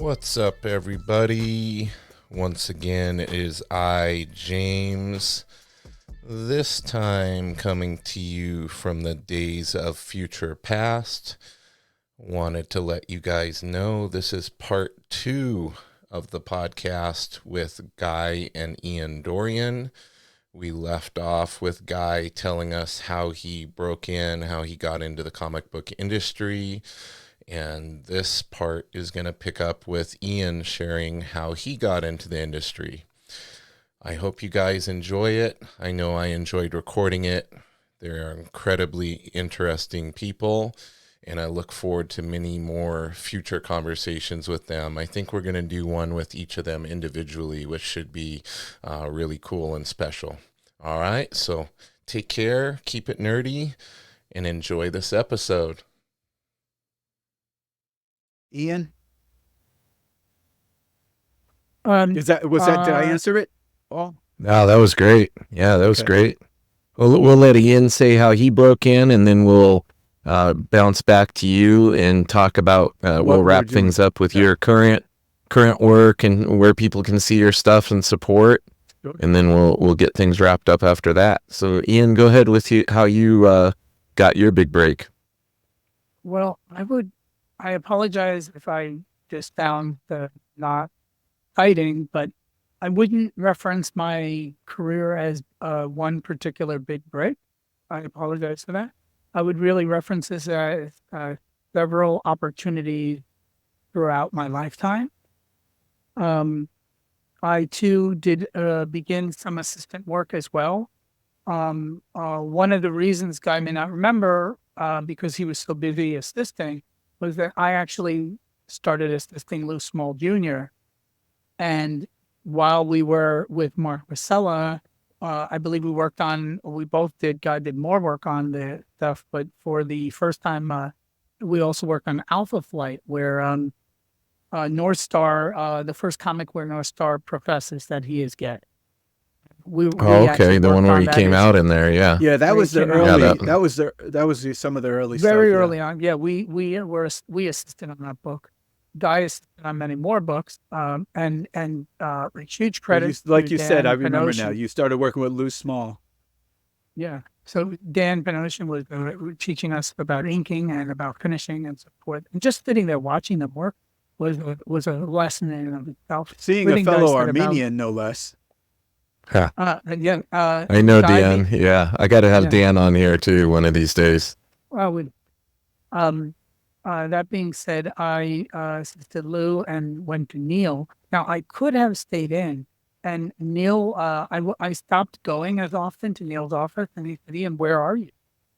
What's up, everybody? Once again, it is I, James, this time coming to you from the days of future past. Wanted to let you guys know this is part 2 of the podcast with Guy and Ian Dorian. We left off with Guy telling us how he broke in, how he got into the comic book industry. And this part is going to pick up with Ian sharing how he got into the industry. I hope you guys enjoy it. I know I enjoyed recording it. They're incredibly interesting people, and I look forward to many more future conversations with them. I think we're going to do one with each of them individually, which should be really cool and special. All right, so take care, keep it nerdy, and enjoy this episode. Ian? Was that, did I answer it? Oh, No, that was great. Yeah, that was great. We'll let Ian say how he broke in, and then we'll bounce back to you and talk about, we'll wrap things up with your current work and where people can see your stuff and support. Sure. And then we'll get things wrapped up after that. So Ian, go ahead with how you got your big break. Well, I apologize if I just sound not fighting, but I wouldn't reference my career as one particular big break. I apologize for that. I would really reference this as several opportunities throughout my lifetime. I too did begin some assistant work as well. One of the reasons Guy may not remember, because he was so busy assisting, was that I actually started assisting Lou Small Jr. And while we were with Mark Wasella, I believe we both did, Guy did more work on the stuff, but for the first time, we also worked on Alpha Flight, where North Star, the first comic where North Star professes that he is gay. We okay, the one where he came out in there, yeah. yeah, that was the early. That was some of the early stuff. Very early on, yeah. We assisted on that book. Guy assisted on many more books, and huge credit. Like you said, Dan I remember Penosian. now. You started working with Lou Small. Yeah. So Dan Penosian was teaching us about inking and about finishing and so forth. And just sitting there watching them work was a lesson in and of itself. Seeing Really a fellow nice thing Armenian, no less. I know Guy Dan. Yeah, I got to have Dan on here too one of these days. Well, that being said, I assisted Lou and went to Neil. Now, I could have stayed in, and Neil, I stopped going as often to Neil's office, and he said, Ian, where are you?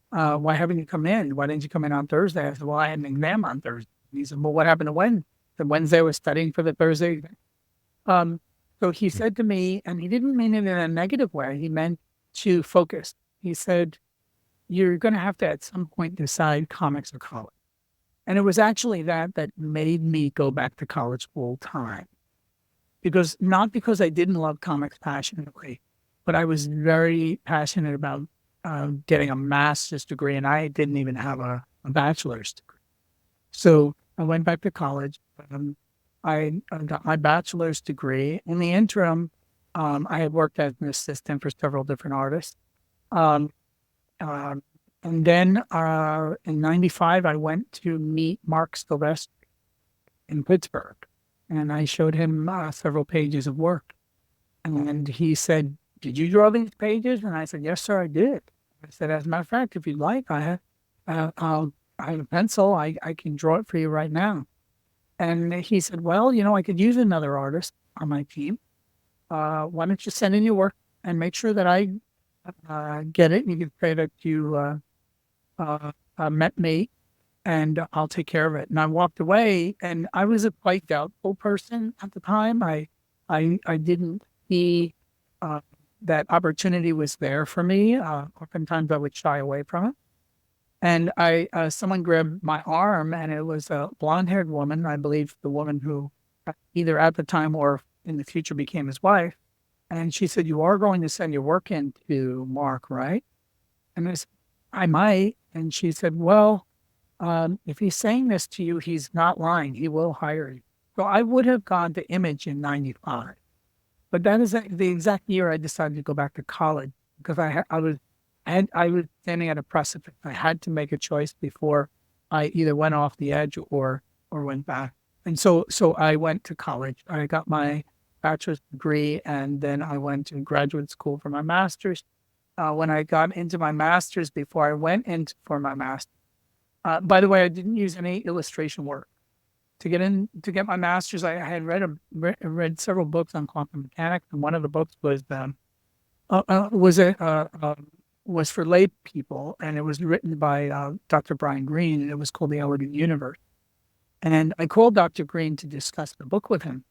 Why haven't you come in? Why didn't you come in on Thursday? I said, well, I had an exam on Thursday. And he said, well, what happened to Wednesday? The Wednesday I was studying for the Thursday exam. So he said to me, and he didn't mean it in a negative way, he meant to focus. He said, you're going to have to at some point decide comics or college. And it was actually that made me go back to college full time. Not because I didn't love comics passionately, but I was very passionate about getting a master's degree, and I didn't even have a bachelor's degree. So I went back to college. I got my bachelor's degree. In the interim, I had worked as an assistant for several different artists. And then in 95, I went to meet Mark Silvestri in Pittsburgh. And I showed him several pages of work. And he said, did you draw these pages? And I said, yes, sir, I did. I said, as a matter of fact, if you'd like, I have a pencil. I can draw it for you right now. And he said, well, I could use another artist on my team. Why don't you send in your work and make sure that I get it? You can say that you met me, and I'll take care of it. And I walked away, and I was a quite doubtful person at the time. I didn't see that opportunity was there for me. Oftentimes I would shy away from it. And someone grabbed my arm, and it was a blonde-haired woman, I believe the woman who either at the time or in the future became his wife. And she said, you are going to send your work in to Mark, right? And I said, I might. And she said, well, if he's saying this to you, he's not lying. He will hire you. So I would have gone to Image in 95. But that is the exact year I decided to go back to college because I was standing at a precipice. I had to make a choice before I either went off the edge or went back. And so I went to college. I got my bachelor's degree, and then I went to graduate school for my master's. When I got into my master's, before I went in for my master's, by the way, I didn't use any illustration work. To get my master's, I had read several books on quantum mechanics, and one of the books was for lay people, and it was written by Dr. Brian Greene, and it was called The Elegant Universe. And I called Dr. Greene to discuss the book with him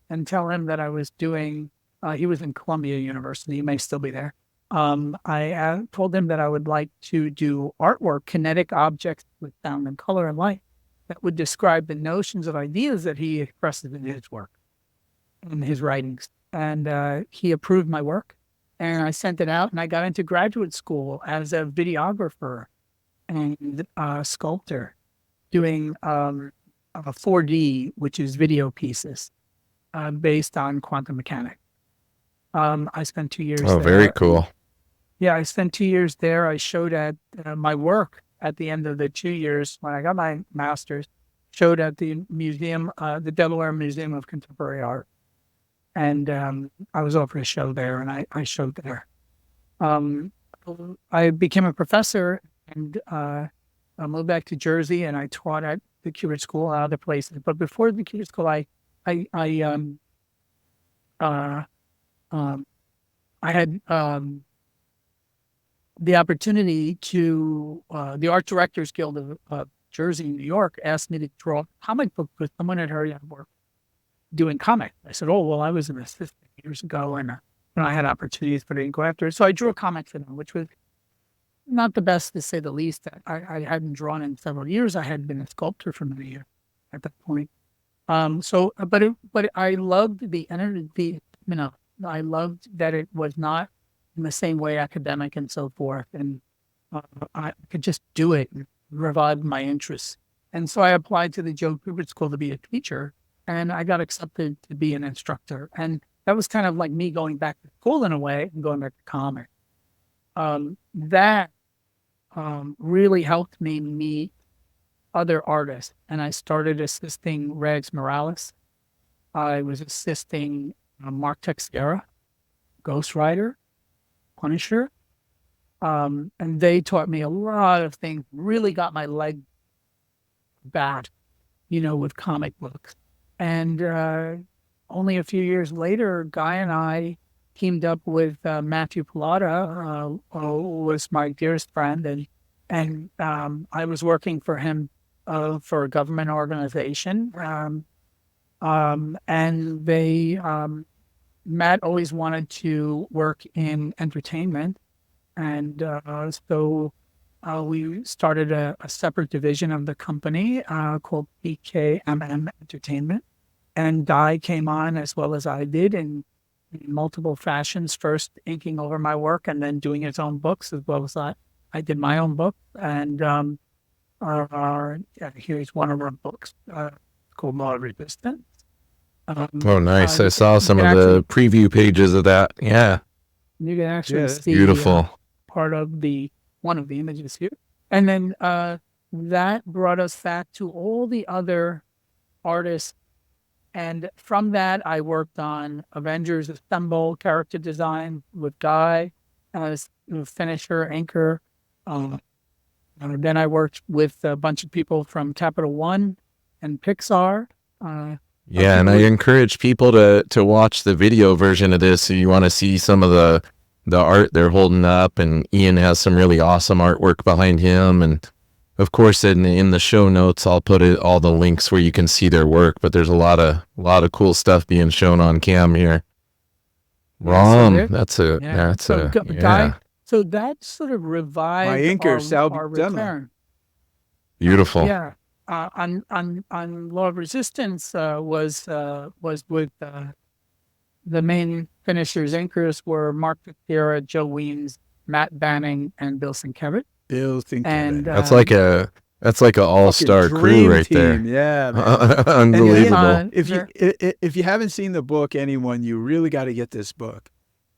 and tell him that I was doing. He was in Columbia University; he may still be there. I told him that I would like to do artwork, kinetic objects with sound and color and light, that would describe the notions of ideas that he expresses in his work, in his writings. And he approved my work, and I sent it out, and I got into graduate school as a videographer and sculptor, doing 4D, which is video pieces based on quantum mechanics. I spent 2 years there. Oh, very cool. Yeah, I spent 2 years there. I showed at my work at the end of the 2 years when I got my master's, showed at the museum, the Delaware Museum of Contemporary Art. And I was offered a show there, and I showed there. I became a professor, and I moved back to Jersey, and I taught at the Cubert School and other places. But before the Cubert School, I had the opportunity to, the Art Directors Guild of Jersey, New York, asked me to draw a comic book because someone had heard I work doing comics. I said, oh, well, I was an assistant years ago, and when I had opportunities, but I didn't go after it. So I drew a comic for them, which was not the best, to say the least. I hadn't drawn in several years. I had been a sculptor for many years at that point. But I loved the energy, I loved that it was not in the same way academic and so forth. And I could just do it and revive my interests. And so I applied to the Joe Kubert School to be a teacher, and I got accepted to be an instructor. And that was kind of like me going back to school in a way and going back to comics. That really helped me meet other artists. And I started assisting Rags Morales. I was assisting Mark Texeira, Ghost Rider, Punisher. And they taught me a lot of things, really got my leg back, with comic books. And only a few years later, Guy and I teamed up with Matthew Pilata, who was my dearest friend. And I was working for him for a government organization. And they, Matt always wanted to work in entertainment. And so we started a separate division of the company called PKMM Entertainment. And Guy came on as well as I did in multiple fashions, first inking over my work and then doing his own books as well as I did my own book. And here's one of our books called Law of Resistance. Oh, nice. I saw some of the preview pages of that. Yeah. You can actually see beautiful. Part of one of the images here. And then that brought us back to all the other artists. And from that, I worked on Avengers Assemble character design with Guy as finisher, inker. Then I worked with a bunch of people from Capital One and Pixar. Yeah, and I encourage people to watch the video version of this if you want to see some of the art they're holding up. And Ian has some really awesome artwork behind him. And of course, in the show notes, I'll put all the links where you can see their work. But there's a lot of cool stuff being shown on cam here. Ron, that's a Guy. So that sort of revived my inker, Sal our Buscema. return. Beautiful. Yeah. On Law of Resistance was with the main finishers, inkers were Mark Texeira, Joe Weems, Matt Banning, and Bill Sienkiewicz. Bill Sienkiewicz. And That's like a That's like an all-star crew right there. Yeah, man. Unbelievable. And if you haven't seen the book, anyone, you really got to get this book.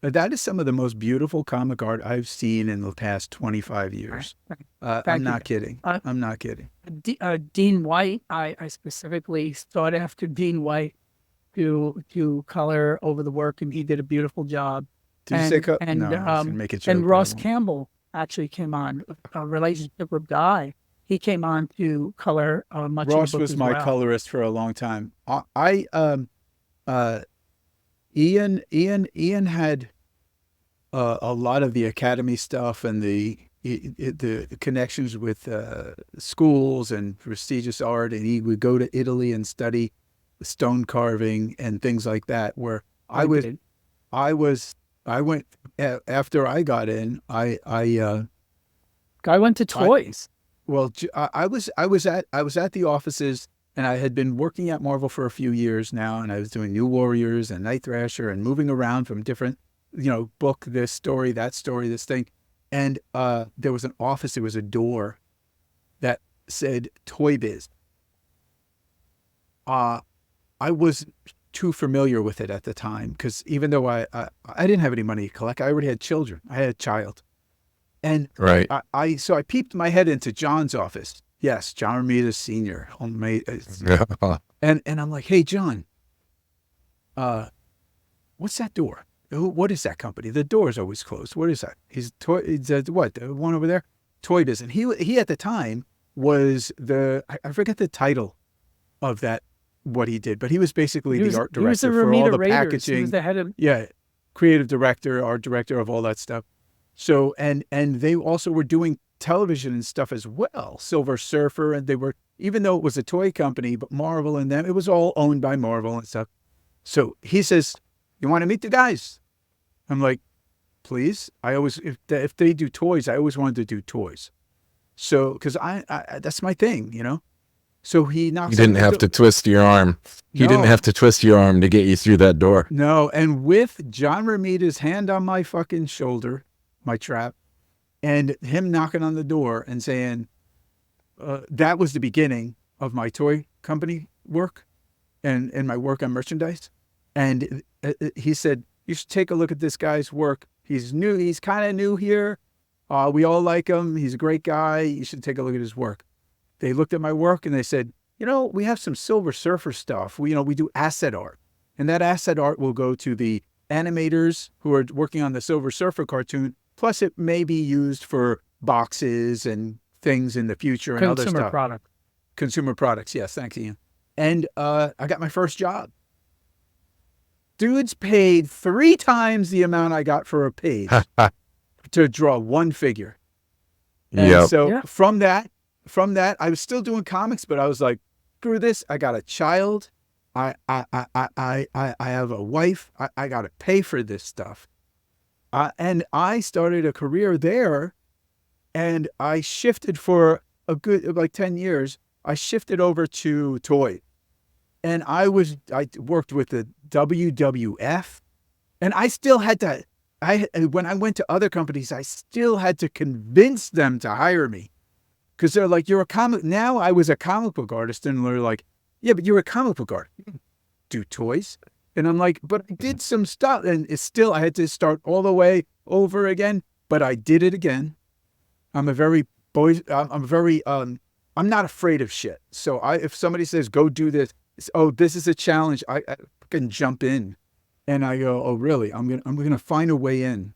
That is some of the most beautiful comic art I've seen in the past 25 years. I'm not kidding. I'm not kidding. Dean White, I specifically sought after Dean White to color over the work, and he did a beautiful job. Did you say no, I was gonna make a joke, and Ross Campbell actually came on, a relationship with Guy. He came on to color much Ross of the book was as my well. colorist for a long time. Ian had a lot of the academy stuff and the connections with schools and prestigious art, and he would go to Italy and study stone carving and things like that. Where I went after I got in. Guy went to toys. I was at the offices, and I had been working at Marvel for a few years now, and I was doing New Warriors and Night Thrasher and moving around from different, book, this story, that story, this thing. And there was an office, there was a door that said Toy Biz. I wasn't too familiar with it at the time, because even though I didn't have any money to collect, I already had children. I had a child. And right. So I peeped my head into John's office. Yes, John Romita Sr. And I'm like, hey, John, what's that door? What is that company? The door's always closed. What is that? He said, what? The one over there? Toy Biz. And he at the time was I forget the title of that, what he did, but he was basically the art director for all the packaging. He was the head of... Yeah, creative director, art director of all that stuff. So, and they also were doing television and stuff as well, Silver Surfer, and they were, even though it was a toy company, but Marvel and them, it was all owned by Marvel and stuff. So he says, you want to meet the guys? I'm like, please? I always, if they do toys, I always wanted to do toys. So, because I that's my thing, So he knocks. You didn't have to twist your arm. He didn't have to twist your arm to get you through that door. No, and with John Romita's hand on my fucking shoulder, my trap, and him knocking on the door and saying, that was the beginning of my toy company work and my work on merchandise. And he said, you should take a look at this guy's work. He's new. He's kind of new here. We all like him. He's a great guy. You should take a look at his work. They looked at my work and they said, we have some Silver Surfer stuff. We do asset art, and that asset art will go to the animators who are working on the Silver Surfer cartoon. Plus, it may be used for boxes and things in the future and other stuff. Consumer products. Yes, thanks, Ian. And I got my first job. Dudes paid 3 times the amount I got for a page to draw one figure. And so from that, I was still doing comics, but I was like, screw this. I got a child. I have a wife. I got to pay for this stuff. And I started a career there, and I shifted for a good, 10 years. I shifted over to toy, and I worked with the WWF, and I still had to, when I went to other companies, I still had to convince them to hire me, because they're like, you're a comic. Now I was a comic book artist, and they're like, yeah, but you're a comic book artist. You don't do toys. And I'm like, but I did some stuff, and it's still, I had to start all the way over again, but I did it again. I'm not afraid of shit. So if somebody says, go do this, this is a challenge, I can jump in, and I go, oh, really? I'm going to find a way in,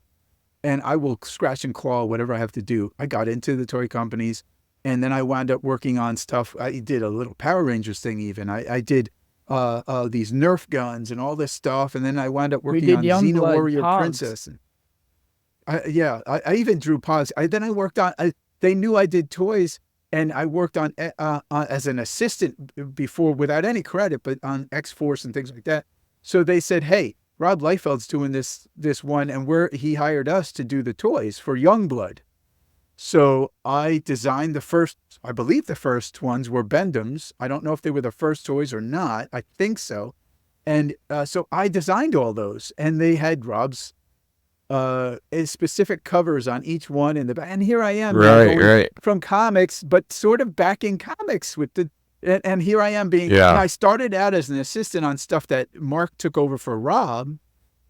and I will scratch and claw whatever I have to do. I got into the toy companies, and then I wound up working on stuff. I did a little Power Rangers thing even. I did these Nerf guns and all this stuff, and then I wound up working on Xena Warrior Princess. And I even drew pods. Then I worked on. They knew I did toys, and I worked on as an assistant before without any credit, but on X-Force and things like that. So they said, "Hey, Rob Liefeld's doing this one, and he hired us to do the toys for Youngblood." So I designed I believe the first ones were Bendham's. I don't know if they were the first toys or not. I think so. And so I designed all those, and they had Rob's specific covers on each one in the back. And here I am, Right. from comics, but sort of backing comics with the. And here I am being. Yeah. And I started out as an assistant on stuff that Mark took over for Rob,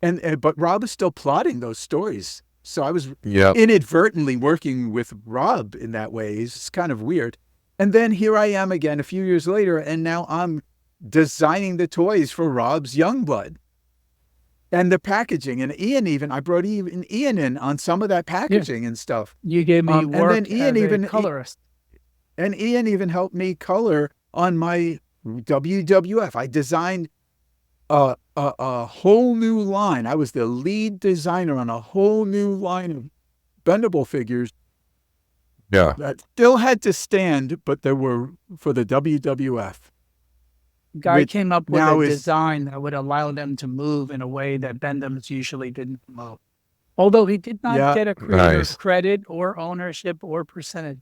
but Rob is still plotting those stories. So I was inadvertently working with Rob in that way. It's kind of weird. And then here I am again a few years later, and now I'm designing the toys for Rob's Youngblood. And the packaging, and I brought Ian in on some of that packaging and stuff. You gave me work and then Ian as even a colorist. And Ian even helped me color on my WWF. I designed a whole new line. I was the lead designer on a whole new line of bendable figures. Yeah. That still had to stand, but they were for the WWF. Guy came up with a design that would allow them to move in a way that Bendham's usually didn't move. Although he did not get a creator credit or ownership or percentage.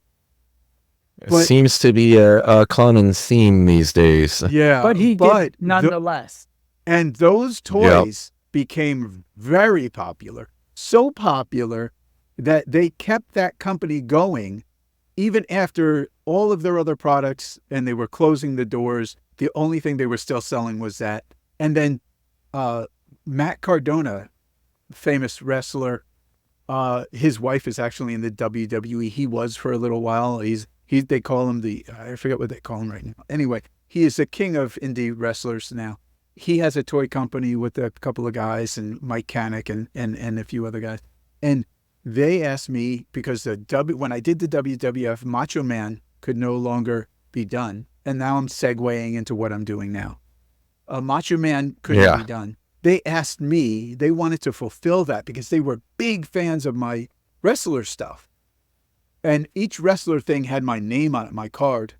It seems to be a common theme these days. Yeah. But he did nonetheless. And those toys became very popular. So popular that they kept that company going even after all of their other products and they were closing the doors. The only thing they were still selling was that. And then Matt Cardona, famous wrestler, his wife is actually in the WWE. He was for a little while. They call him I forget what they call him right now. Anyway, he is the king of indie wrestlers now. He has a toy company with a couple of guys and Mike Canick and a few other guys. And they asked me because when I did the WWF, Macho Man could no longer be done. And now I'm segueing into what I'm doing now. Macho Man couldn't be done. They asked me, they wanted to fulfill that because they were big fans of my wrestler stuff. And each wrestler thing had my name on it, my card.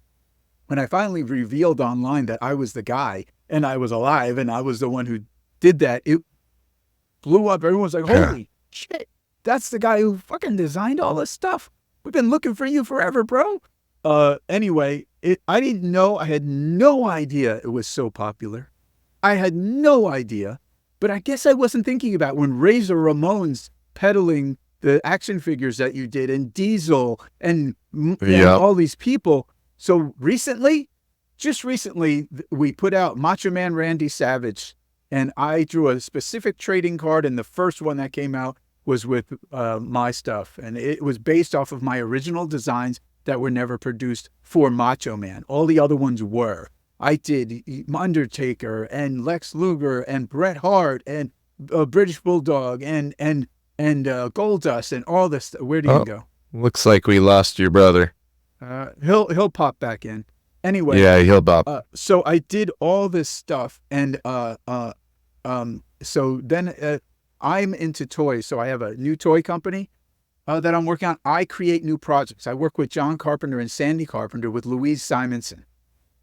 When I finally revealed online that I was the guy and I was alive and I was the one who did that, it blew up. Everyone was like, holy shit, that's the guy who fucking designed all this stuff. We've been looking for you forever, bro. Anyway, I didn't know. I had no idea it was so popular. I had no idea. But I guess I wasn't thinking about when Razor Ramon's peddling the action figures that you did and Diesel and all these people. So just recently, we put out Macho Man Randy Savage, and I drew a specific trading card, and the first one that came out was with my stuff, and it was based off of my original designs that were never produced for Macho Man. All the other ones were. I did Undertaker and Lex Luger and Bret Hart and British Bulldog and Goldust and all this. Where do you go? Looks like we lost your brother. He'll pop back in. Anyway. Yeah, he'll pop. So I did all this stuff, and so then I'm into toys. So I have a new toy company that I'm working on. I create new projects. I work with John Carpenter and Sandy Carpenter with Louise Simonson.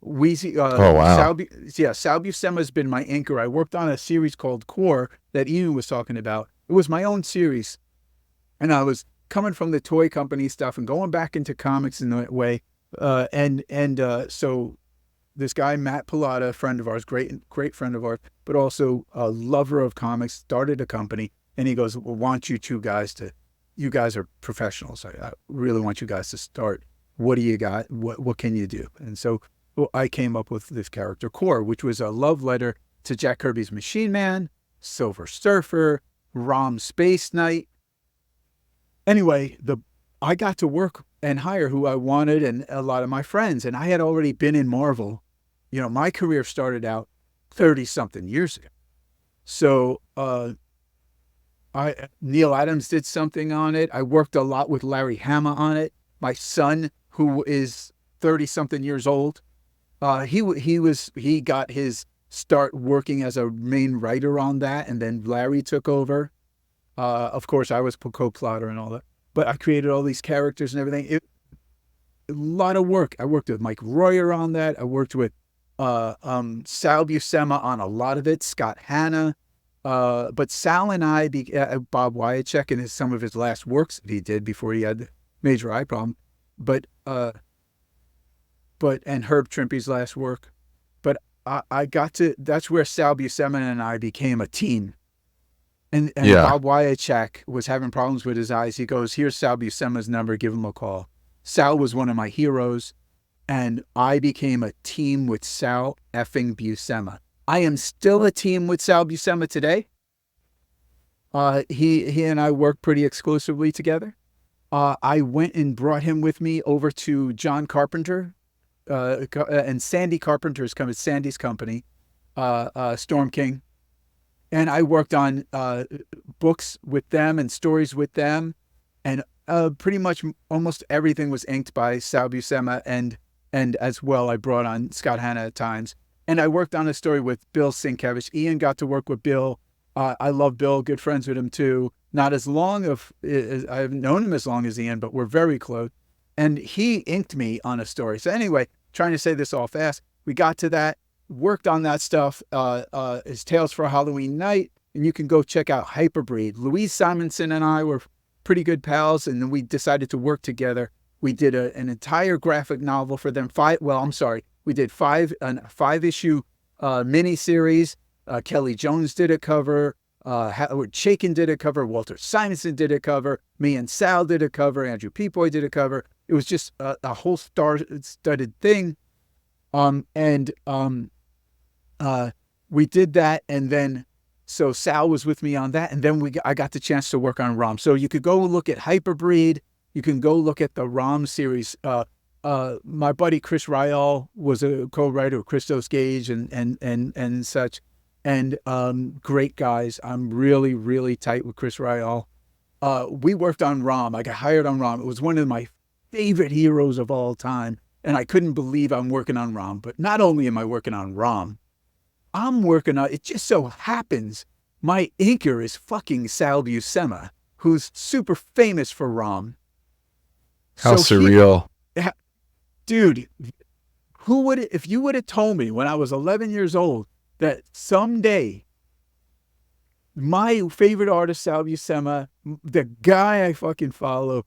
Oh, wow. Sal Buscema has been my anchor. I worked on a series called Core that Ian was talking about. It was my own series. And I was coming from the toy company stuff and going back into comics in that way. So this guy, Matt Pilata, a friend of ours, great friend of ours, but also a lover of comics, started a company. And he goes, well, want you guys are professionals. I really want you guys to start. What do you got? What can you do? And so I came up with this character Core, which was a love letter to Jack Kirby's Machine Man, Silver Surfer, Rom Space Knight. Anyway, I got to work and hire who I wanted and a lot of my friends. And I had already been in Marvel. You know, my career started out 30-something years ago. So Neil Adams did something on it. I worked a lot with Larry Hama on it. My son, who is 30-something years old, he got his start working as a main writer on that, and then Larry took over. Of course, I was co-plotter and all that, but I created all these characters and everything. A lot of work. I worked with Mike Royer on that. I worked with Sal Buscema on a lot of it, Scott Hanna. But Sal and I, Bob Wyacek in some of his last works that he did before he had the major eye problem, and Herb Trimpe's last work. But that's where Sal Buscema and I became a team. And Yeah. Bob Wyachek was having problems with his eyes. He goes, here's Sal Buscema's number. Give him a call. Sal was one of my heroes. And I became a team with Sal effing Buscema. I am still a team with Sal Buscema today. He and I work pretty exclusively together. I went and brought him with me over to John Carpenter, and Sandy Carpenter's company, Sandy's company, Storm King. And I worked on books with them and stories with them. And pretty much almost everything was inked by Sal Buscema. And as well, I brought on Scott Hanna at times. And I worked on a story with Bill Sienkiewicz. Ian got to work with Bill. I love Bill, good friends with him too. Not as long as I haven't known him as long as Ian, but we're very close. And he inked me on a story. So anyway, trying to say this all fast, we got to that, worked on that stuff. His Tales for a Halloween Night, and you can go check out Hyperbreed. Louise Simonson and I were pretty good pals, and then we decided to work together. We did an entire graphic novel for them. We did a 5-issue miniseries. Kelly Jones did a cover. Howard Chaykin did a cover. Walter Simonson did a cover. Me and Sal did a cover. Andrew Peapoy did a cover. It was just a whole star-studded thing. We did that, and then so Sal was with me on that, and then I got the chance to work on ROM. So you could go look at Hyperbreed. You can go look at the ROM series. My buddy Chris Ryall was a co-writer of Christos Gage and such. And great guys. I'm really, really tight with Chris Ryall. We worked on ROM. I got hired on ROM. It was one of my favorite heroes of all time. And I couldn't believe I'm working on ROM. But not only am I working on ROM, it just so happens my inker is fucking Sal Buscema, who's super famous for ROM. How surreal. Dude, if you would have told me when I was 11 years old that someday my favorite artist, Sal Buscema, the guy I fucking follow,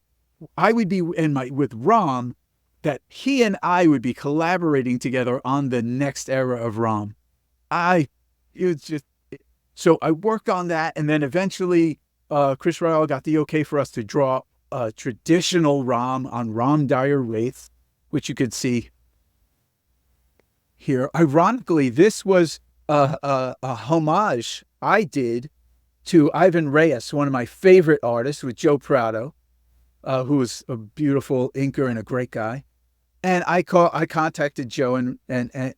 I would be with ROM, that he and I would be collaborating together on the next era of ROM. So I worked on that, and then eventually Chris Ryall got the okay for us to draw a traditional ROM on Rom Dire Wraith, which you could see here. Ironically, this was a homage I did to Ivan Reyes, one of my favorite artists, with Joe Prado, who is a beautiful inker and a great guy. And I contacted Joe and Ivan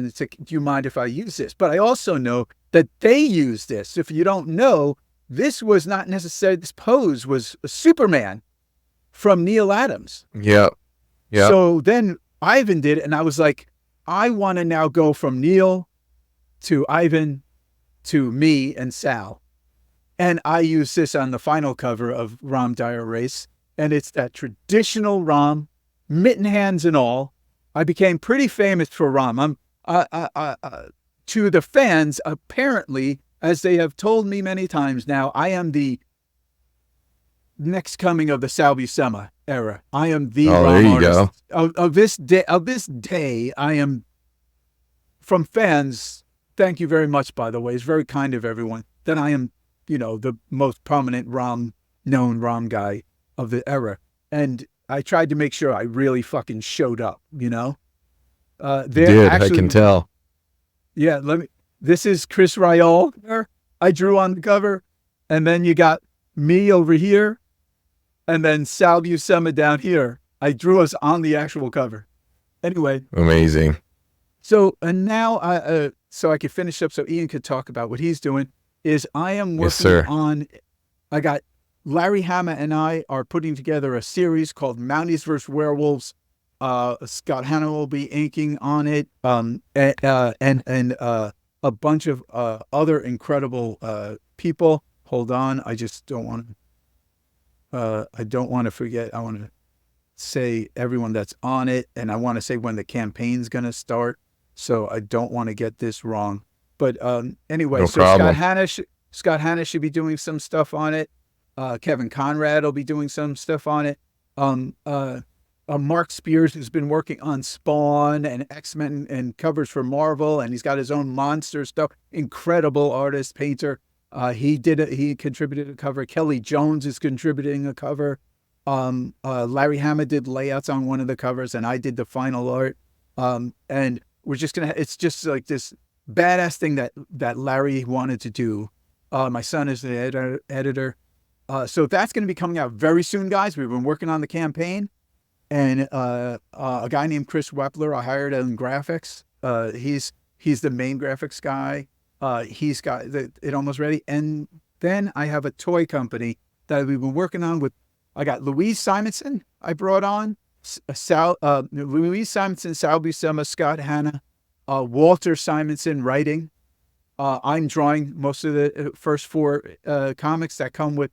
and said, do you mind if I use this? But I also know that they use this. If you don't know, this was not necessarily, this pose was a Superman from Neil Adams. Yeah. Yeah. So then Ivan did it, and I was like, I want to now go from Neil to Ivan to me and Sal. And I use this on the final cover of Rom Dire Race. And it's that traditional Rom, mitten hands and all. I became pretty famous for Rom. To the fans, apparently, as they have told me many times now, I am the next coming of the Sal Buscema era. I am the ROM artist of this day. I am, from fans, thank you very much, by the way. It's very kind of everyone that I am, the most prominent known ROM guy of the era. And I tried to make sure I really fucking showed up, I can tell. Yeah, this is Chris Ryall. I drew on the cover. And then you got me over here. And then Sal Buscema down here. I drew us on the actual cover. Anyway. Amazing. So, and now, so I could finish up so Ian could talk about what he's doing, is I am working on, I got Larry Hama and I are putting together a series called Mounties vs. Werewolves. Scott Hanna will be inking on it, and a bunch of other incredible people. Hold on, I just don't want to forget. I want to say everyone that's on it, and I want to say when the campaign's going to start. So I don't want to get this wrong. But anyway, no so problem. Scott Hanna should be doing some stuff on it. Kevin Conrad will be doing some stuff on it. Mark Spears has been working on Spawn and X-Men and covers for Marvel, and he's got his own monster stuff. Incredible artist, painter. He contributed a cover. Kelly Jones is contributing a cover. Larry Hama did layouts on one of the covers, and I did the final art. And we're just it's just like this badass thing that Larry wanted to do. My son is the editor. So that's going to be coming out very soon, guys. We've been working on the campaign, and a guy named Chris Wepler, I hired in graphics. He's the main graphics guy. He's got it almost ready. And then I have a toy company that we've been working on with. I got Louise Simonson I brought on, Louise Simonson, Sal Buscema, Scott Hanna, Walter Simonson writing. I'm drawing most of the first 4 comics that come with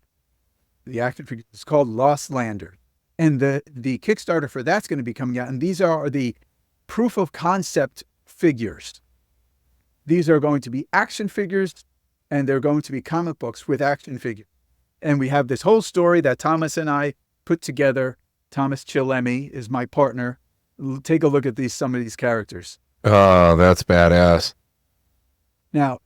the action figure. It's called Lost Lander. And the Kickstarter for that's going to be coming out. And these are the proof of concept figures. These are going to be action figures, and they're going to be comic books with action figures. And we have this whole story that Thomas and I put together. Thomas Chillemi is my partner. Take a look at some of these characters. Oh, that's badass. Now,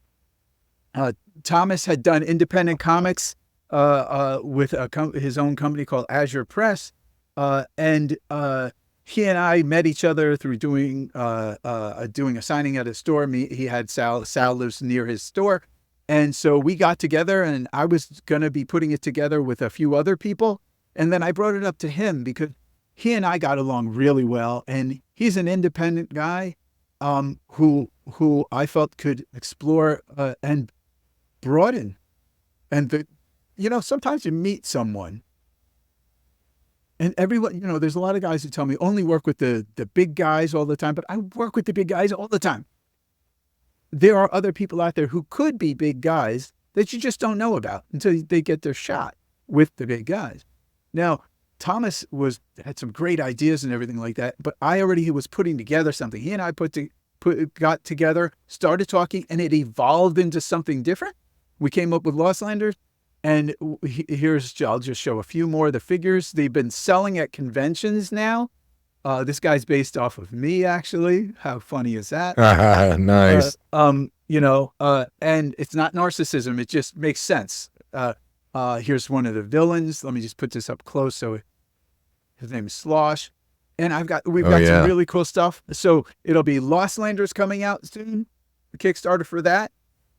Thomas had done independent comics with his own company called Azure Press, and he and I met each other through doing a signing at a store. He had Sal lives near his store, and so we got together, and I was going to be putting it together with a few other people, and then I brought it up to him because he and I got along really well, and he's an independent guy who I felt could explore and broaden. And sometimes you meet someone, and everyone, there's a lot of guys who tell me only work with the big guys all the time, but I work with the big guys all the time. There are other people out there who could be big guys that you just don't know about until they get their shot with the big guys. Now, Thomas had some great ideas and everything like that, but I already was putting together something. He and I got together, started talking, and it evolved into something different. We came up with Lost Landers, and I'll just show a few more of the figures. They've been selling at conventions now. This guy's based off of me, actually. How funny is that? Nice. And it's not narcissism. It just makes sense. Here's one of the villains. Let me just put this up close. So his name is Slosh. And we've got some really cool stuff. So it'll be Lost Landers coming out soon. The Kickstarter for that.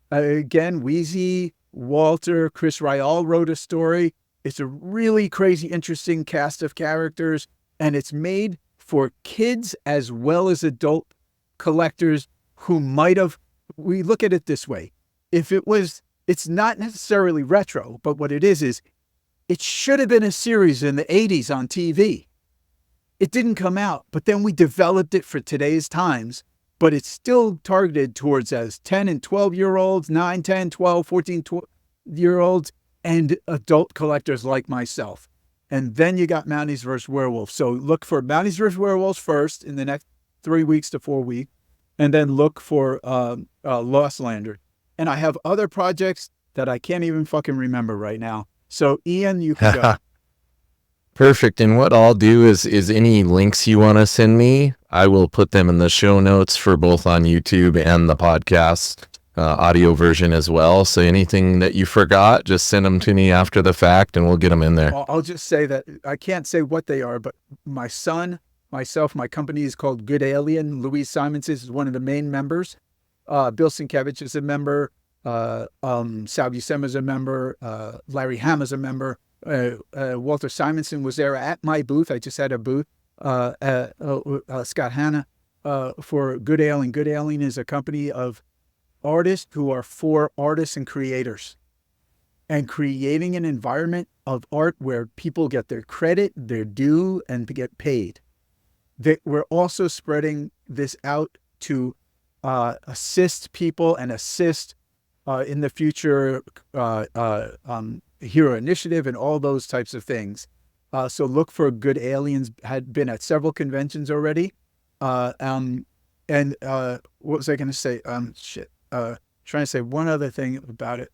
Again, Wheezy, Walter, Chris Ryall wrote a story. It's a really crazy, interesting cast of characters. And it's made for kids as well as adult collectors who we look at it this way. It's not necessarily retro, but what it is it should have been a series in the 80s on TV. It didn't come out, but then we developed it for today's times, but it's still targeted towards as 10 and 12-year-olds, 9, 10, 12, 14 year-olds, and adult collectors like myself. And then you got Mounties vs. Werewolves. So look for Mounties vs. Werewolves first in the next 3 weeks to 4 weeks, and then look for Lost Lander. And I have other projects that I can't even fucking remember right now. So Ian, you can go. Perfect. And what I'll do is any links you want to send me, I will put them in the show notes for both on YouTube and the podcast audio version as well. So anything that you forgot, just send them to me after the fact and we'll get them in there. I'll just say that I can't say what they are, but my son, myself, my company is called Good Alien. Louise Simonson is one of the main members. Bill Sienkiewicz is a member. Sal Buscema is a member. Larry Hama is a member. Walter Simonson was there at my booth. I just had a booth. Scott Hanna for Good Alien. Good Alien is a company of artists who are for artists and creators, and creating an environment of art where people get their credit, their due, and get paid. We're also spreading this out to assist people and assist in the future Hero Initiative and all those types of things. So look for Good Aliens. Had been at several conventions already. And what was I going to say? Trying to say one other thing about it.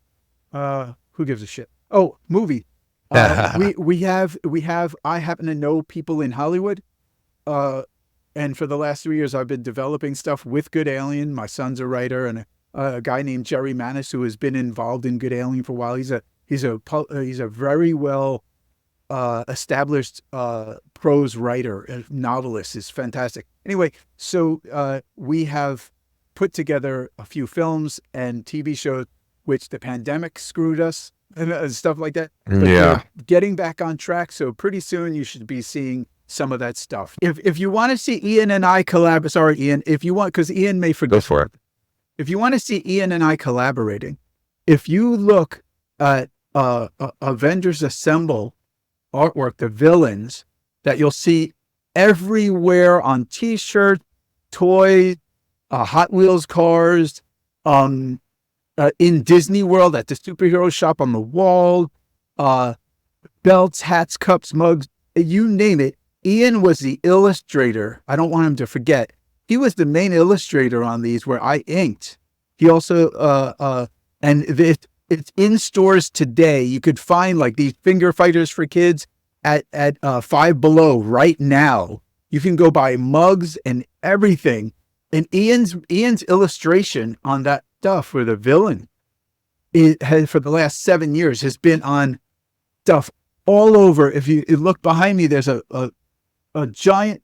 Who gives a shit? Oh, movie. We have. I happen to know people in Hollywood. And for the last 3 years, I've been developing stuff with Good Alien. My son's a writer, and a guy named Jerry Manis, who has been involved in Good Alien for a while. He's a very well established prose writer and novelist. Is fantastic. Anyway, so we have put together a few films and TV shows, which the pandemic screwed us and stuff like that. But we're getting back on track. So pretty soon you should be seeing some of that stuff. If you want to see Ian and I collab, sorry, Ian, if you want, because Ian may forget. Go for it. If you want to see Ian and I collaborating, if you look at Avengers Assemble artwork, the villains that you'll see everywhere on T-shirts, toys, Hot Wheels cars, in Disney World at the superhero shop on the wall, belts, hats, cups, mugs, you name it. Ian was the illustrator. I don't want him to forget. He was the main illustrator on these where I inked. He also, and it's in stores today. You could find like these finger fighters for kids at Five Below right now. You can go buy mugs and everything. And Ian's illustration on that stuff for the villain, it has for the last 7 years has been on stuff all over. If you look behind me, there's a giant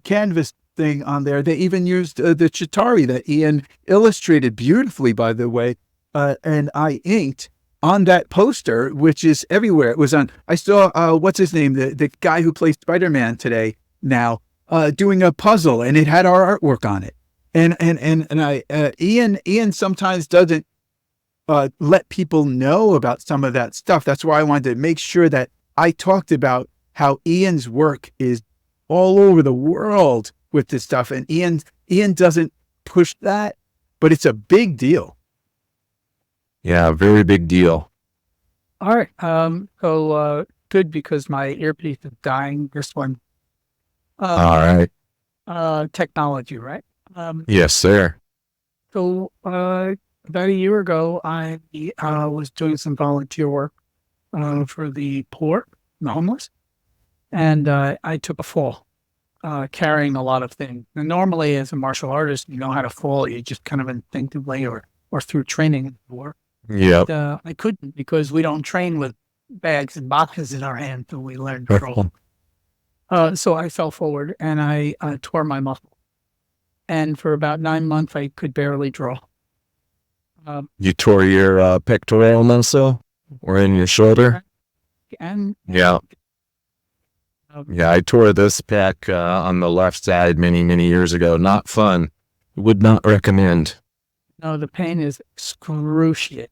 canvas thing on there. They even used the Chitauri that Ian illustrated beautifully, by the way, and I inked on that poster, which is everywhere. It was on. I saw what's his name, the guy who plays Spider-Man today now, doing a puzzle, and it had our artwork on it. And Ian sometimes doesn't let people know about some of that stuff. That's why I wanted to make sure that I talked about how Ian's work is all over the world with this stuff. And Ian doesn't push that, but it's a big deal. Yeah, very big deal. All right. So good, because my earpiece is dying. This one. All right. Technology, right? Yes, sir. So about a year ago, I was doing some volunteer work for the poor, the homeless, and I took a fall, carrying a lot of things. And normally, as a martial artist, you know how to fall. You just kind of instinctively or through training before. Yeah. I couldn't, because we don't train with bags and boxes in our hands, so we learn to roll. So I fell forward and I tore my muscle. And for about 9 months, I could barely draw. You tore your pectoral muscle or in your shoulder? And Yeah. Yeah, I tore this pec on the left side many, many years ago. Not fun. Would not recommend. No, the pain is excruciating.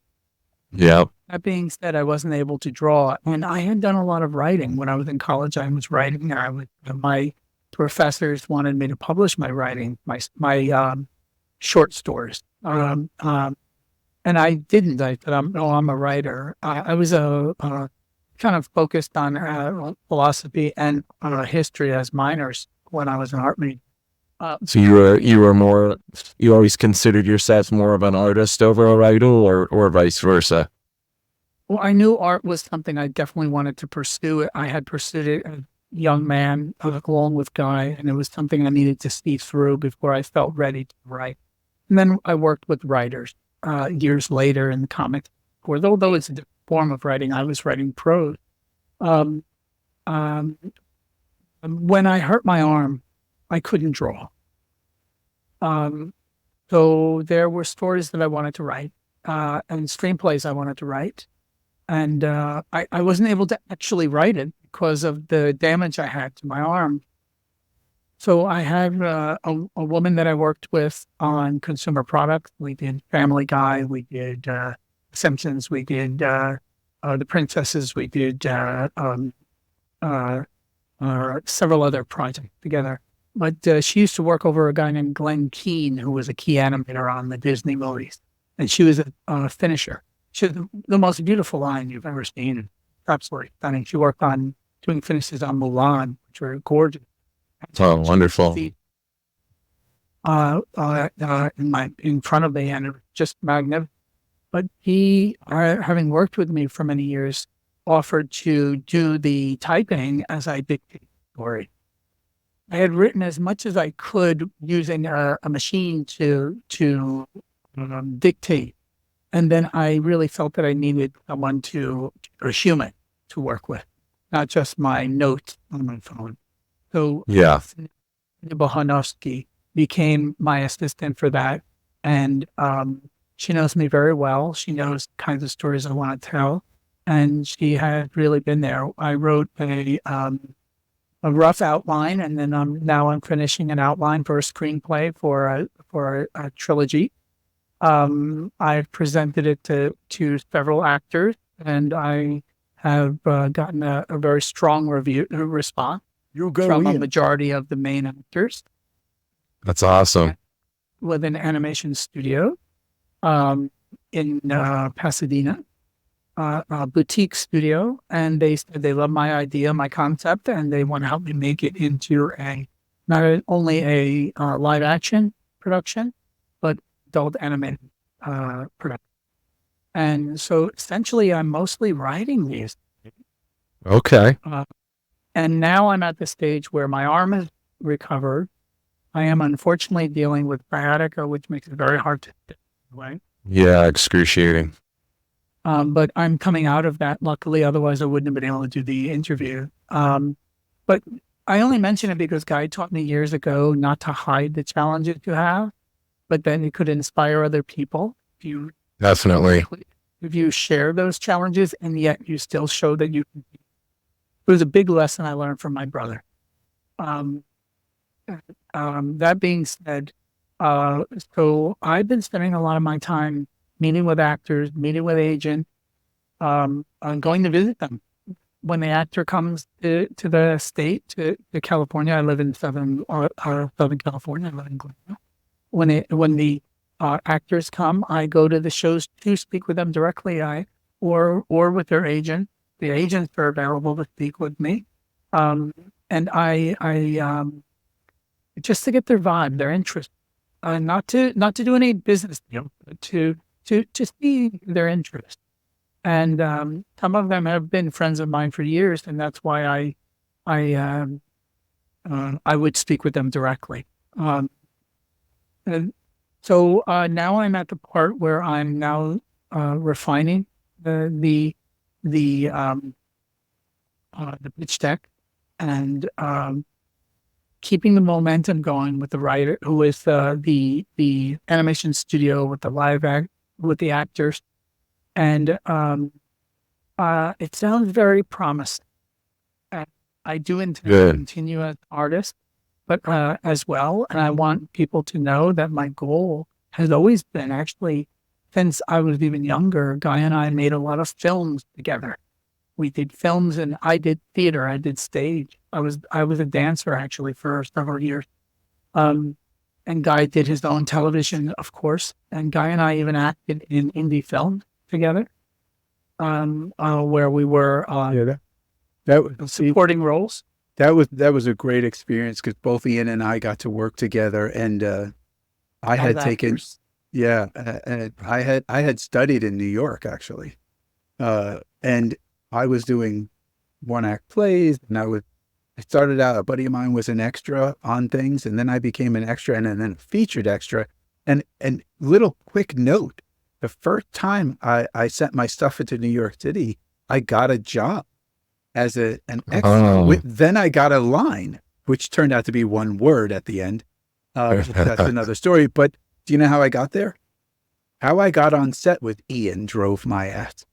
Yeah. That being said, I wasn't able to draw, and I had done a lot of writing. When I was in college, I was writing. My professors wanted me to publish my writing, my short stories, and I didn't. I said, I'm a writer. I was kind of focused on philosophy and history as minors when I was an art major. So you were more, you always considered yourself more of an artist over a writer, or vice versa? Well, I knew art was something I definitely wanted to pursue. I had pursued it as a young man along with Guy, and it was something I needed to see through before I felt ready to write. And then I worked with writers years later in the comics. Although it's a different form of writing, I was writing prose. When I hurt my arm, I couldn't draw. So there were stories that I wanted to write, and screenplays I wanted to write. And I wasn't able to actually write it because of the damage I had to my arm. So I had a woman that I worked with on consumer products. We did Family Guy, we did Simpsons, we did The Princesses, we did several other projects together. But she used to work over a guy named Glenn Keane, who was a key animator on the Disney movies. And she was a finisher. She had the most beautiful line you've ever seen. Absolutely stunning. She worked on doing finishes on Mulan, which were gorgeous. Oh, wonderful. In front of me, and it was just magnificent. But he, having worked with me for many years, offered to do the typing as I dictated the story. I had written as much as I could using a machine to dictate. And then I really felt that I needed someone or human to work with, not just my notes on my phone. So Yeah. Bohanowski became my assistant for that. And she knows me very well. She knows the kinds of stories I want to tell. And she has really been there. I wrote a rough outline, and then I'm finishing an outline for a screenplay for a trilogy. I've presented it to several actors, and I have gotten a very strong response from a majority of the main actors. That's awesome. With an animation studio in Pasadena, a boutique studio, and they said they love my idea, my concept, and they want to help me make it into not only a live action production, but adult animated production. And so essentially, I'm mostly writing these. Okay. And now I'm at the stage where my arm is recovered. I am unfortunately dealing with sciatica, which makes it very hard to do, right? Yeah, excruciating. But I'm coming out of that, luckily. Otherwise, I wouldn't have been able to do the interview. But I only mention it because Guy taught me years ago not to hide the challenges you have, but then it could inspire other people. Definitely. If you share those challenges and yet you still show that you can. It was a big lesson I learned from my brother. That being said, so I've been spending a lot of my time meeting with actors, meeting with agents, going to visit them. When the actor comes to the state, to California, I live in Southern California. I live in Glendale. When the actors come, I go to the shows to speak with them directly, or with their agent. The agents are available to speak with me, and I just to get their vibe, their interest, not to do any business deal, but to see their interest. And some of them have been friends of mine for years, and that's why I would speak with them directly. And so now I'm at the part where I'm now refining the pitch deck and keeping the momentum going with the writer, who is the animation studio with with the actors, and it sounds very promising. I do intend to continue as an artist, but as well, and I want people to know that my goal has always been, actually, since I was even younger, Guy and I made a lot of films together. We did films, and I did theater. I did stage. I was a dancer, actually, for several years. And Guy did his own television, of course. And Guy and I even acted in indie films together, where we were supporting roles. That was a great experience because both Ian and I got to work together, and I had taken. Yeah, and I had studied in New York, actually, and I was doing one-act plays, and I started out, a buddy of mine was an extra on things, and then I became an extra, and then a featured extra. And little quick note, the first time I sent my stuff into New York City, I got a job as an extra. Then I got a line, which turned out to be one word at the end. That's another story. But do you know how I got there? How I got on set with Ian drove my ass.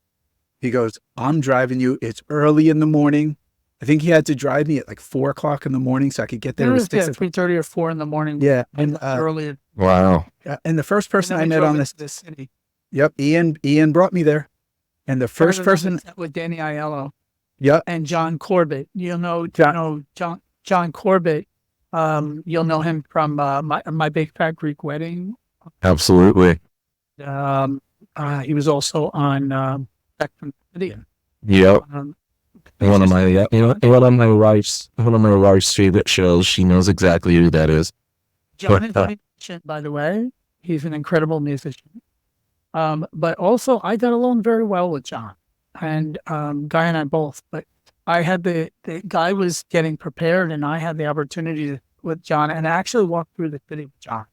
He goes, I'm driving you. It's early in the morning. I think he had to drive me at like 4 o'clock in the morning so I could get there. It was 3:30 or 4 in the morning. Yeah. And early. Wow. And the first person I met on this city. Yep. Ian brought me there. And the first person with Danny Aiello. Yep. And John Corbett. You'll know John Corbett. You'll know him from my Big Fat Greek Wedding. Absolutely. He was also on Spectrum City. Yep. One of my wife's favorite shows. She knows exactly who that is. John is a musician, by the way. He's an incredible musician. But also, I got along very well with John, and Guy and I both. But I had the Guy was getting prepared, and I had the opportunity with John, and I actually walked through the city with John.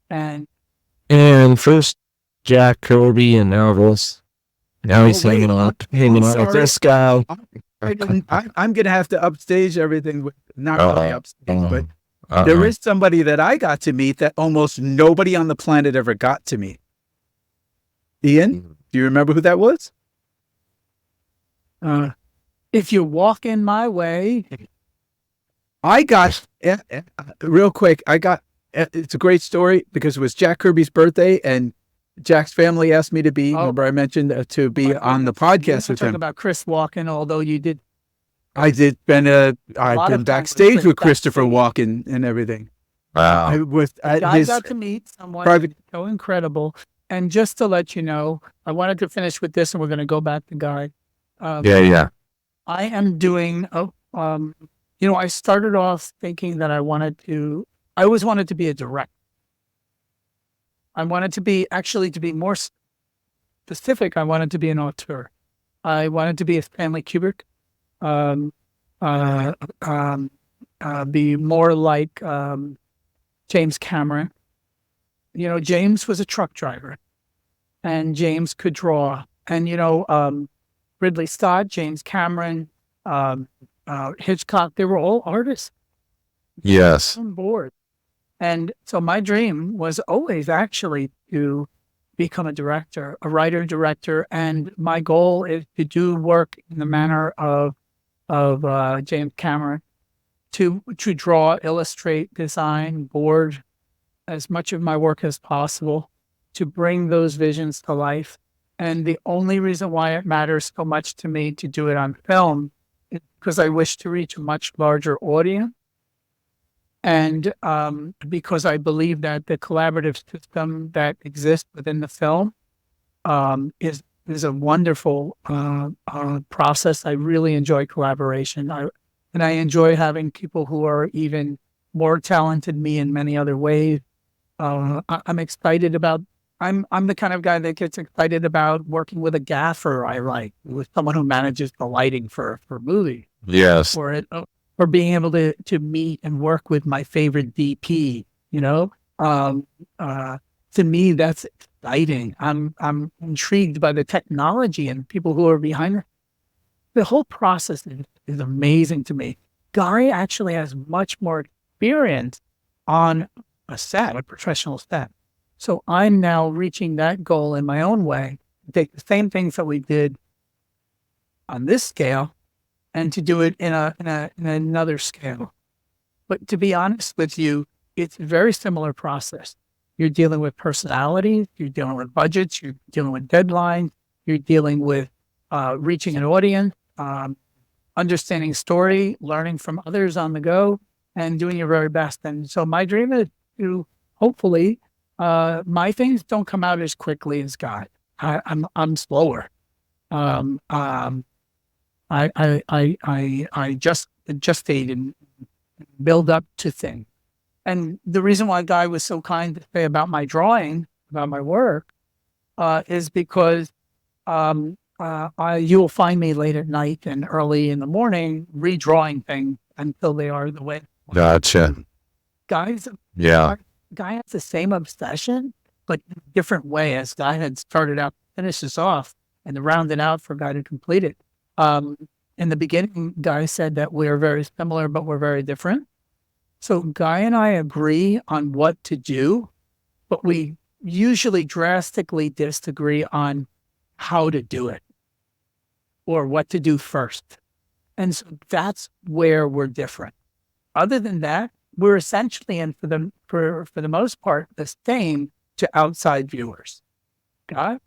And And first Jack Kirby, and now this. Now he's hanging on with this guy. I'm gonna have to upstage everything. Not really upstage, but there is somebody that I got to meet that almost nobody on the planet ever got to meet. Ian, do you remember who that was? If you walk in my way, I got real quick. It's a great story because it was Jack Kirby's birthday, and Jack's family asked me to be. Remember, I mentioned to be on the podcast with him. Talking about Chris Walken, although you did. I did. I've been backstage with Christopher Walken and everything. Wow. I got to meet someone so incredible. And just to let you know, I wanted to finish with this, and we're going to go back to Guy. Yeah. I am doing. I started off thinking that I always wanted to be a director. I wanted to be more specific. I wanted to be an auteur. I wanted to be a Stanley Kubrick. Be more like James Cameron. James was a truck driver, and James could draw. And Ridley Scott, James Cameron, Hitchcock, they were all artists. Yes. On board. And so my dream was always actually to become a director, a writer-director, and my goal is to do work in the manner of James Cameron, to draw, illustrate, design, board as much of my work as possible, to bring those visions to life. And the only reason why it matters so much to me to do it on film is because I wish to reach a much larger audience. And because I believe that the collaborative system that exists within the film is a wonderful process. I really enjoy collaboration. And I enjoy having people who are even more talented than me in many other ways. I'm excited about, I'm the kind of guy that gets excited about working with a gaffer I like, with someone who manages the lighting for a movie. Yes. Or being able to meet and work with my favorite DP, to me, that's exciting. I'm intrigued by the technology and people who are behind it. The whole process is amazing to me. Guy actually has much more experience on a professional set. So I'm now reaching that goal in my own way, to take the same things that we did on this scale and to do it in another scale. But to be honest with you, it's a very similar process. You're dealing with personalities, you're dealing with budgets, you're dealing with deadlines, you're dealing with reaching an audience, understanding story, learning from others on the go, and doing your very best. And so my dream is to hopefully my things don't come out as quickly as God. I'm slower. I just gestate and build up to things. And the reason why Guy was so kind to say about my drawing, about my work, is because you'll find me late at night and early in the morning redrawing things until they are the way. Gotcha. Guy has the same obsession, but in a different way. As Guy had started out, finishes off, and rounded out for Guy to complete it. In the beginning, Guy said that we're very similar, but we're very different. So Guy and I agree on what to do, but we usually drastically disagree on how to do it or what to do first. And so that's where we're different. Other than that, we're essentially, and for the most part, the same to outside viewers. Guy?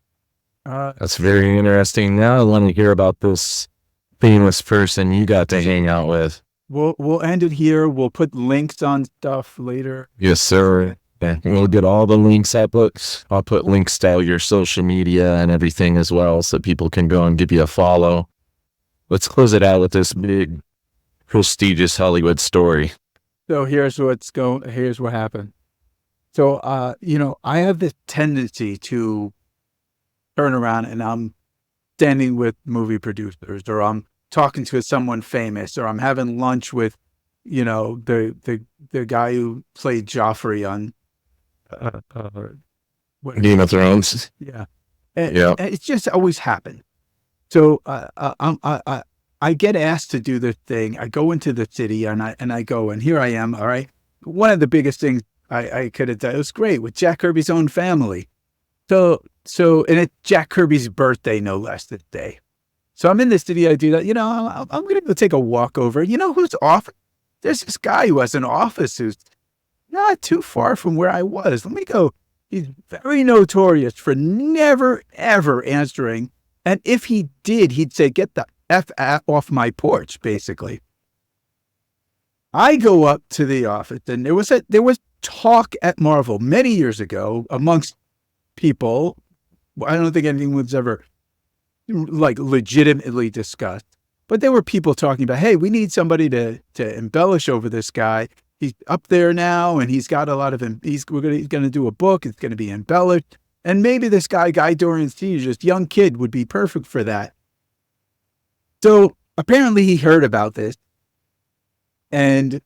That's very interesting. Now I want to hear about this famous person you got to hang out with. We'll end it here. We'll put links on stuff later. Yes, sir. And we'll get all the links. I'll put links to your social media and everything as well, so people can go and give you a follow. Let's close it out with this big, prestigious Hollywood story. So here's what happened. So, I have this tendency to turn around and I'm standing with movie producers, or I'm talking to someone famous, or I'm having lunch with, the guy who played Joffrey on what Game of Thrones. yeah. And, Yeah. and it's just always happened. So I get asked to do the thing. I go into the city and I go, and here I am. All right. One of the biggest things I could have done, it was great with Jack Kirby's own family. So and it's Jack Kirby's birthday, no less, that day. So I'm in the city. I do that. I'm going to go take a walk over. You know who's off? There's this guy who has an office who's not too far from where I was. Let me go. He's very notorious for never, ever answering. And if he did, he'd say, get the F off my porch, basically. I go up to the office, and there was talk at Marvel many years ago amongst people. I don't think anything was ever like legitimately discussed, but there were people talking about, hey, we need somebody to embellish over this guy. He's up there now, and he's got a lot of he's going to do a book. It's going to be embellished, and maybe this guy, Guy Dorian Sr., this young kid, would be perfect for that. So apparently, he heard about this, and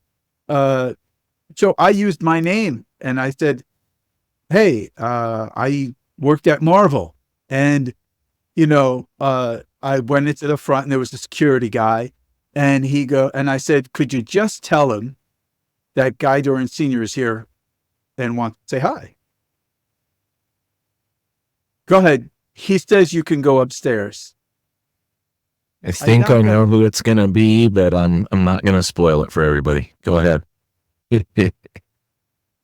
so I used my name, and I said, hey, I worked at Marvel, and I went into the front, and there was a security guy, and I said, could you just tell him that Guy Dorian Sr. is here and wants to say hi? Go ahead. He says you can go upstairs. I think I know who it's going to be, but I'm not going to spoil it for everybody. Go ahead.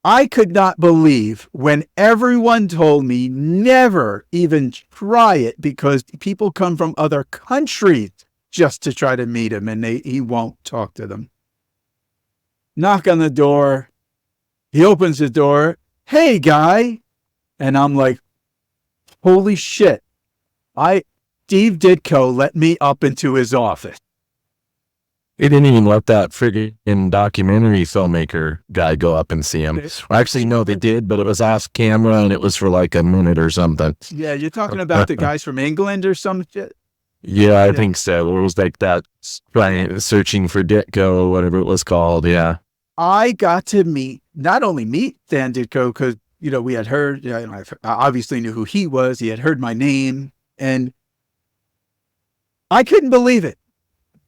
I could not believe when everyone told me never even try it because people come from other countries just to try to meet him, and he won't talk to them. Knock on the door. He opens the door. Hey, Guy. And I'm like, holy shit. Steve Ditko let me up into his office. They didn't even let that friggin' documentary filmmaker guy go up and see him. Well, actually, no, they did, but it was off camera, and it was for like a minute or something. Yeah, you're talking about the guys from England or some shit? Yeah, I think so. It was like that, searching for Ditko or whatever it was called, yeah. I got to not only meet Stan Ditko, because, we had heard, I obviously knew who he was. He had heard my name, and I couldn't believe it.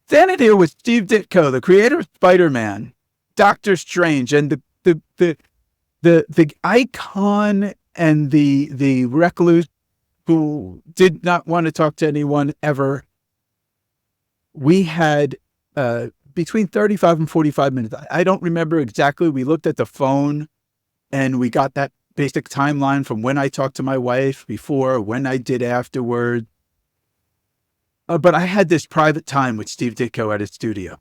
Standing here with Steve Ditko, the creator of Spider-Man, Doctor Strange, and the icon and the recluse who did not want to talk to anyone ever. We had between 35 and 45 minutes. I don't remember exactly. We looked at the phone, and we got that basic timeline from when I talked to my wife before, when I did afterward. But I had this private time with Steve Ditko at his studio.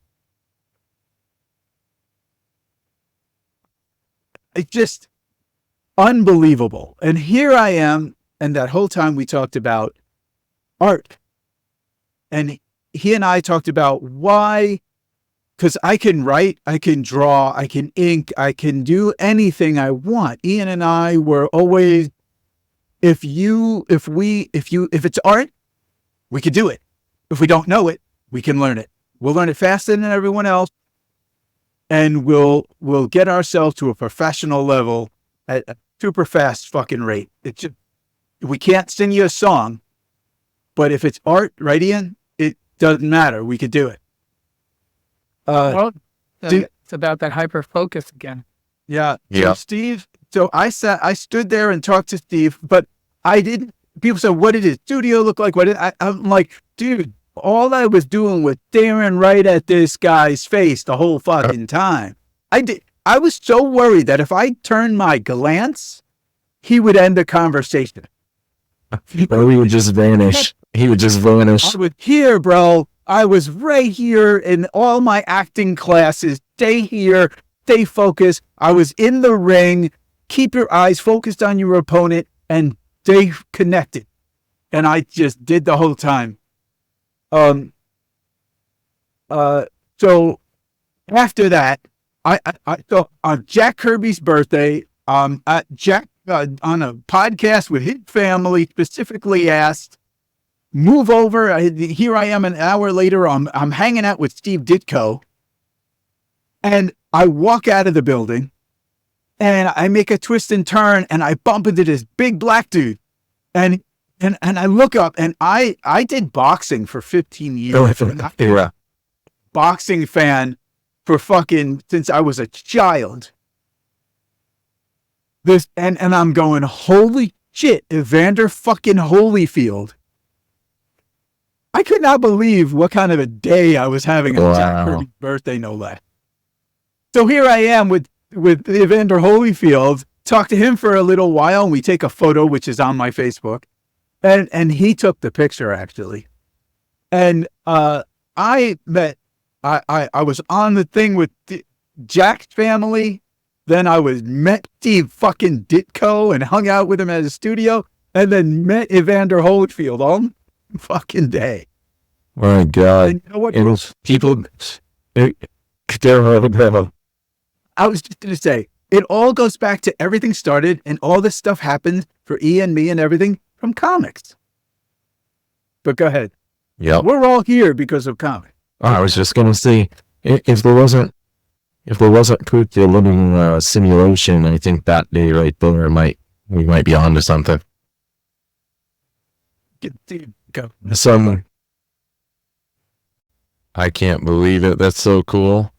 It's just unbelievable. And here I am, and that whole time we talked about art. And he and I talked about why, because I can write, I can draw, I can ink, I can do anything I want. Ian and I were always, if it's art, we could do it. If we don't know it, we can learn it. We'll learn it faster than everyone else, and we'll get ourselves to a professional level at a super fast fucking rate. It's just, we can't sing you a song, but if it's art, right, Ian? It doesn't matter. We could do it. It's about that hyper focus again. Yeah. Yeah. So Steve. So I stood there and talked to Steve, but I didn't. People said, "What did his studio look like?" I'm like, dude. All I was doing was staring right at this guy's face the whole fucking time. I was so worried that if I turned my glance, he would end the conversation. Or he would just vanish. He would just vanish. I was here, bro. I was right here in all my acting classes. Stay here. Stay focused. I was in the ring. Keep your eyes focused on your opponent and stay connected. And I just did the whole time. So after that, so on Jack Kirby's birthday, Jack on a podcast with his family specifically asked, move over. Here I am an hour later. I'm hanging out with Steve Ditko, and I walk out of the building, and I make a twist and turn, and I bump into this big black dude, and I look up, and I did boxing for 15 years. Yeah. Boxing fan for fucking since I was a child. And I'm going, holy shit, Evander fucking Holyfield. I could not believe what kind of a day I was having on Jack Kirby's birthday, no less. So here I am with Evander Holyfield, talk to him for a little while, and we take a photo, which is on my Facebook. And he took the picture, actually. And I was on the thing with Jack's family. Then I met Steve fucking Ditko and hung out with him at his studio. And then met Evander Holyfield all fucking day. Oh my God. And you know what? It was people. I was just going to say, it all goes back to everything started, and all this stuff happened for Ian, me, and everything from comics. But go ahead. Yeah. We're all here because of comics. I was just going to say, if there wasn't Kirby living simulation, I think that day right there we might be on to something. Go. I can't believe it. That's so cool.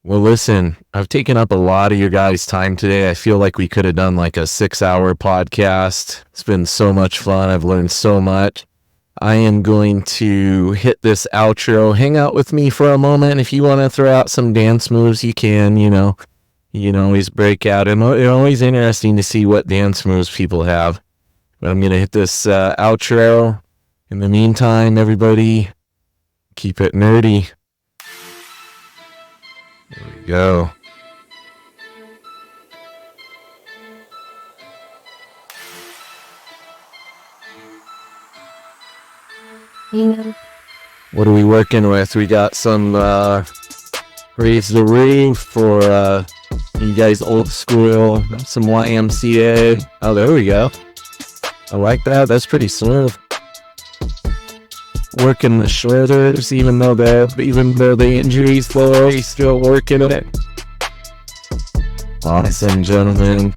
Well, listen, I've taken up a lot of your guys' time today. I feel like we could have done like a 6-hour podcast. It's been so much fun. I've learned so much. I am going to hit this outro. Hang out with me for a moment. If you want to throw out some dance moves, you can, you can always break out. And it's always interesting to see what dance moves people have. But I'm going to hit this outro. In the meantime, everybody, keep it nerdy. There we go. What are we working with? We got some Raise the Roof for you guys old school, some YMCA. Oh, there we go. I like that. That's pretty smooth. Working the shredders, even though the injury's low, he's still working it. Awesome, gentlemen.